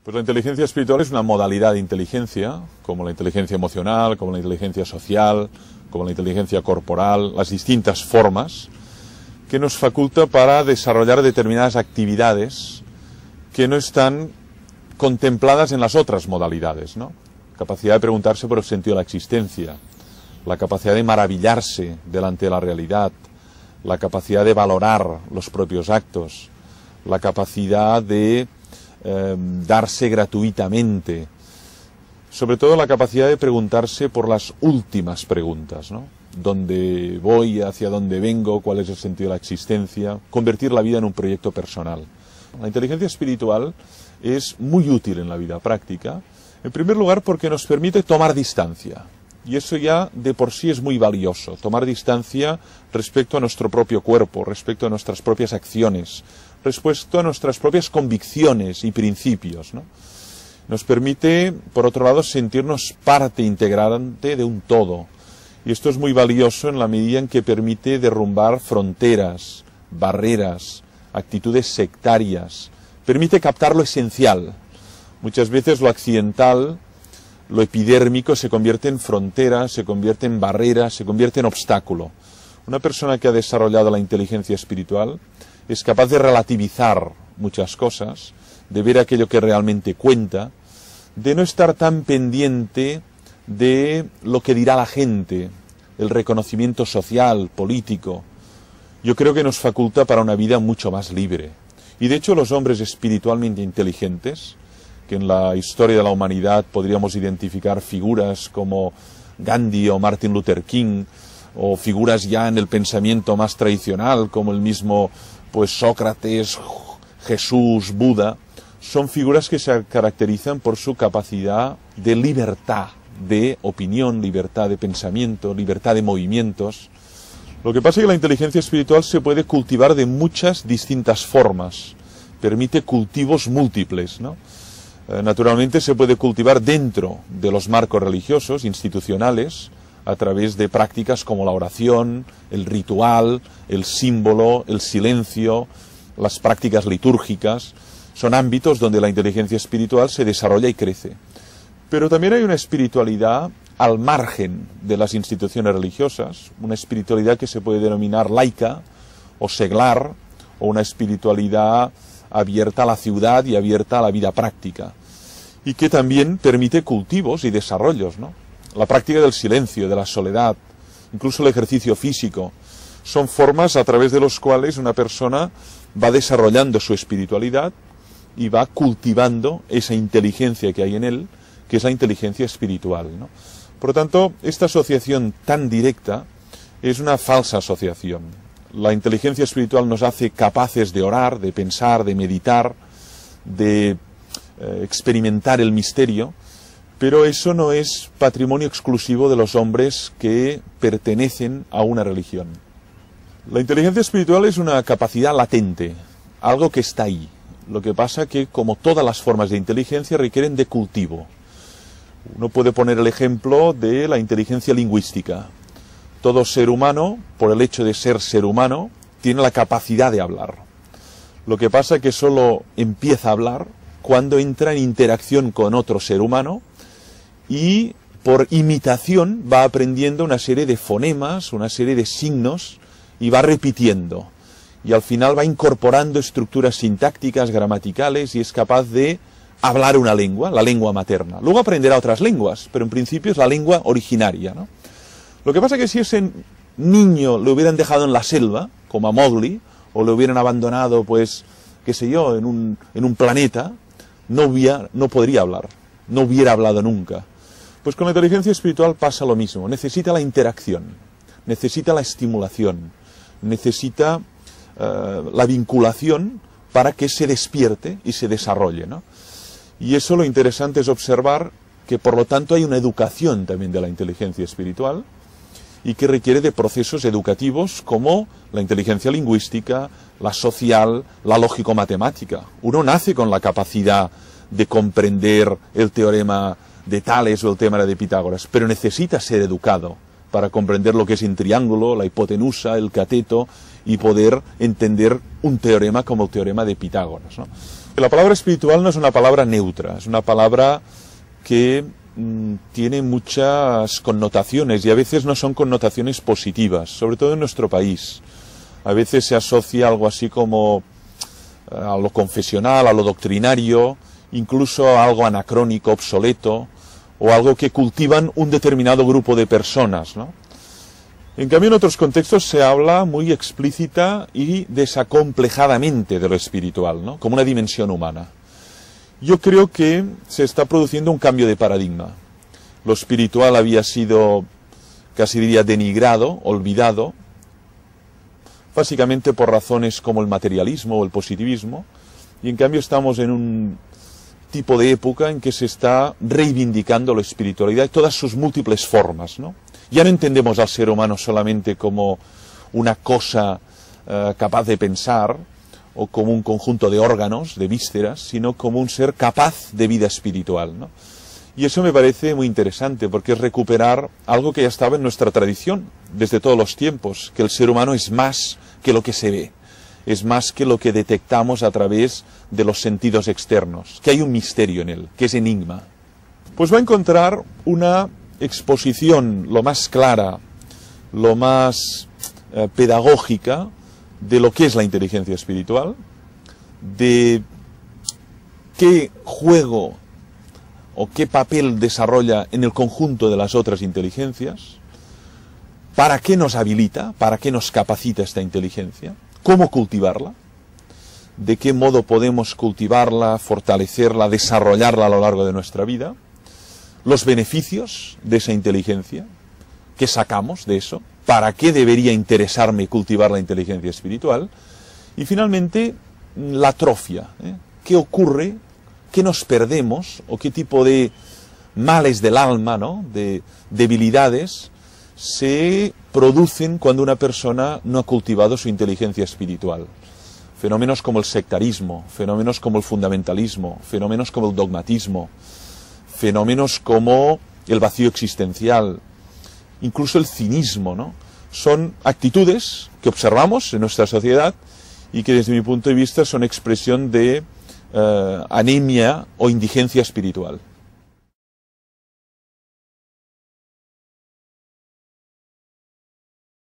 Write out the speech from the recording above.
Pues la inteligencia espiritual es una modalidad de inteligencia, como la inteligencia emocional, como la inteligencia social, como la inteligencia corporal, las distintas formas, que nos faculta para desarrollar determinadas actividades que no están contempladas en las otras modalidades, ¿no? Capacidad de preguntarse por el sentido de la existencia, la capacidad de maravillarse delante de la realidad, la capacidad de valorar los propios actos, la capacidad de darse gratuitamente, sobre todo la capacidad de preguntarse por las últimas preguntas, ¿no? ¿Dónde voy? ¿Hacia dónde vengo? ¿Cuál es el sentido de la existencia? Convertir la vida en un proyecto personal. La inteligencia espiritual es muy útil en la vida práctica, en primer lugar porque nos permite tomar distancia. Y eso ya de por sí es muy valioso, tomar distancia respecto a nuestro propio cuerpo, respecto a nuestras propias acciones, respecto a nuestras propias convicciones y principios, ¿no? Nos permite, por otro lado, sentirnos parte integrante de un todo. Y esto es muy valioso en la medida en que permite derrumbar fronteras, barreras, actitudes sectarias. Permite captar lo esencial. Muchas veces lo accidental, lo epidérmico se convierte en frontera, se convierte en barrera, se convierte en obstáculo. Una persona que ha desarrollado la inteligencia espiritual es capaz de relativizar muchas cosas, de ver aquello que realmente cuenta, de no estar tan pendiente de lo que dirá la gente, el reconocimiento social, político. Yo creo que nos faculta para una vida mucho más libre. Y de hecho los hombres espiritualmente inteligentes, que en la historia de la humanidad podríamos identificar figuras como Gandhi o Martin Luther King, o figuras ya en el pensamiento más tradicional como el mismo Sócrates, Jesús, Buda, son figuras que se caracterizan por su capacidad de libertad de opinión, libertad de pensamiento, libertad de movimientos. Lo que pasa es que la inteligencia espiritual se puede cultivar de muchas distintas formas, permite cultivos múltiples, ¿no? Naturalmente se puede cultivar dentro de los marcos religiosos, institucionales, a través de prácticas como la oración, el ritual, el símbolo, el silencio, las prácticas litúrgicas. Son ámbitos donde la inteligencia espiritual se desarrolla y crece. Pero también hay una espiritualidad al margen de las instituciones religiosas, una espiritualidad que se puede denominar laica o seglar, o una espiritualidad abierta a la ciudad y abierta a la vida práctica, y que también permite cultivos y desarrollos, ¿no? La práctica del silencio, de la soledad, incluso el ejercicio físico, son formas a través de los cuales una persona va desarrollando su espiritualidad y va cultivando esa inteligencia que hay en él, que es la inteligencia espiritual, ¿no? Por lo tanto, esta asociación tan directa es una falsa asociación. La inteligencia espiritual nos hace capaces de orar, de pensar, de meditar, de experimentar el misterio, pero eso no es patrimonio exclusivo de los hombres que pertenecen a una religión. La inteligencia espiritual es una capacidad latente, algo que está ahí. Lo que pasa que, como todas las formas de inteligencia, requieren de cultivo. Uno puede poner el ejemplo de la inteligencia lingüística. Todo ser humano, por el hecho de ser ser humano, tiene la capacidad de hablar. Lo que pasa es que solo empieza a hablar cuando entra en interacción con otro ser humano y por imitación va aprendiendo una serie de fonemas, una serie de signos y va repitiendo. Y al final va incorporando estructuras sintácticas, gramaticales y es capaz de hablar una lengua, la lengua materna. Luego aprenderá otras lenguas, pero en principio es la lengua originaria, ¿no? Lo que pasa es que si ese niño lo hubieran dejado en la selva, como a Mowgli, o lo hubieran abandonado, pues, qué sé yo, en un planeta, no podría hablar, no hubiera hablado nunca. Pues con la inteligencia espiritual pasa lo mismo, necesita la interacción, necesita la estimulación, necesita la vinculación para que se despierte y se desarrolle, ¿no? Y eso lo interesante es observar que por lo tanto hay una educación también de la inteligencia espiritual y que requiere de procesos educativos como la inteligencia lingüística, la social, la lógico-matemática. Uno nace con la capacidad de comprender el teorema de Tales o el teorema de Pitágoras, pero necesita ser educado para comprender lo que es un triángulo, la hipotenusa, el cateto y poder entender un teorema como el teorema de Pitágoras, ¿no? La palabra espiritual no es una palabra neutra, es una palabra que tiene muchas connotaciones y a veces no son connotaciones positivas, sobre todo en nuestro país. A veces se asocia algo así como a lo confesional, a lo doctrinario, incluso a algo anacrónico, obsoleto, o algo que cultivan un determinado grupo de personas, ¿no? En cambio, en otros contextos se habla muy explícita y desacomplejadamente de lo espiritual, ¿no? Como una dimensión humana. Yo creo que se está produciendo un cambio de paradigma. Lo espiritual había sido, casi diría, denigrado, olvidado, básicamente por razones como el materialismo o el positivismo, y en cambio estamos en un tipo de época en que se está reivindicando la espiritualidad y todas sus múltiples formas, ¿no? Ya no entendemos al ser humano solamente como una cosa capaz de pensar o como un conjunto de órganos, de vísceras, sino como un ser capaz de vida espiritual, ¿no? Y eso me parece muy interesante porque es recuperar algo que ya estaba en nuestra tradición desde todos los tiempos, que el ser humano es más que lo que se ve, es más que lo que detectamos a través de los sentidos externos, que hay un misterio en él, que es enigma. Pues va a encontrar una exposición lo más clara, lo más pedagógica de lo que es la inteligencia espiritual, de qué juego o qué papel desarrolla en el conjunto de las otras inteligencias, para qué nos habilita, para qué nos capacita esta inteligencia, cómo cultivarla, de qué modo podemos cultivarla, fortalecerla, desarrollarla a lo largo de nuestra vida, los beneficios de esa inteligencia, qué sacamos de eso, para qué debería interesarme cultivar la inteligencia espiritual, y finalmente la atrofia, qué ocurre, qué nos perdemos o qué tipo de males del alma, ¿no?, de debilidades se producen cuando una persona no ha cultivado su inteligencia espiritual. Fenómenos como el sectarismo, fenómenos como el fundamentalismo, fenómenos como el dogmatismo, fenómenos como el vacío existencial, incluso el cinismo, ¿no? Son actitudes que observamos en nuestra sociedad y que desde mi punto de vista son expresión de anemia o indigencia espiritual.